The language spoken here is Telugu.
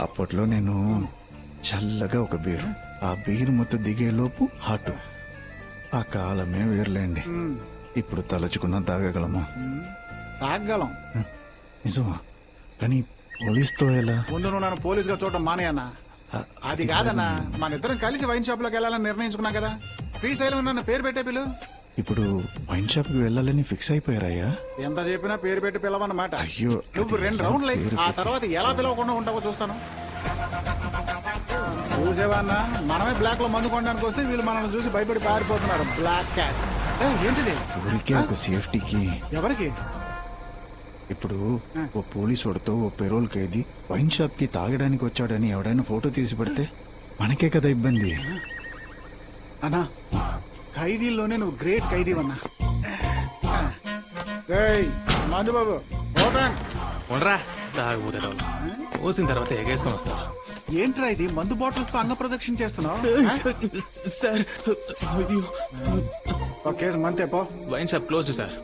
అప్పట్లో నేను చల్లగా ఒక బీరు, ఆ బీరు మొత్తం దిగేలోపు హాటు. ఆ కాలమే వేర్లేండి. ఇప్పుడు తలుచుకున్న తాగగలము. తాగలం. నిజమా? కానీ పోలీస్తో ఎలా? ముందు నువ్వు నన్ను పోలీసుగా చూడటం మానేయన్నా. అది కాదన్నా, మన ఇద్దరం కలిసి వైన్ షాప్ లోకి వెళ్ళాలని నిర్ణయించుకున్నాం కదా. శ్రీశైలం నన్ను పేరు పెట్టే పిలు. ఇప్పుడు వైన్ షాప్ కి వెళ్ళాలని ఫిక్స్ అయిపోయారయ్యా? ఎంత చెప్పినా పేరు పెట్టి పిలవన్నమాట. అయ్యో, నువ్వు 2 రౌండ్లు అయ్యి ఆ తర్వాత ఎలా పిలవకుండా ఉంటావో చూస్తాను. చూసేవన్నా, మనమే బ్లాక్ లో మందు కొనడానికి వస్తే వీళ్ళు మనల్ని చూసి భయపడి పారిపోతున్నారు. బ్లాక్ క్యాష్ ఏంటిది? ఊరికే ఒక సేఫ్టీకి. ఎవరికి? ఇప్పుడు ఓ పోలీసుడితో ఓ పెరోల్ ఖైదీ వైన్ షాప్ కి తాగడానికి వచ్చాడని ఎవడైనా ఫోటో తీసి పెడితే మనకే కదా ఇబ్బంది. అన్నా, ఖైదీల్లోనే నువ్వు గ్రేట్ ఖైదీ అన్నా. మంజు బాబు ఓపెన్. ఉండరా తాగబోతే పోసిన తర్వాత ఎగేసుకొని వస్తారు. ఏంట్రా ఇది మందు బాటిల్స్ తో అంగ ప్రదక్షిణ చేస్తున్నావు? సార్ ఓకే మంతే పో. Wine shop close sir.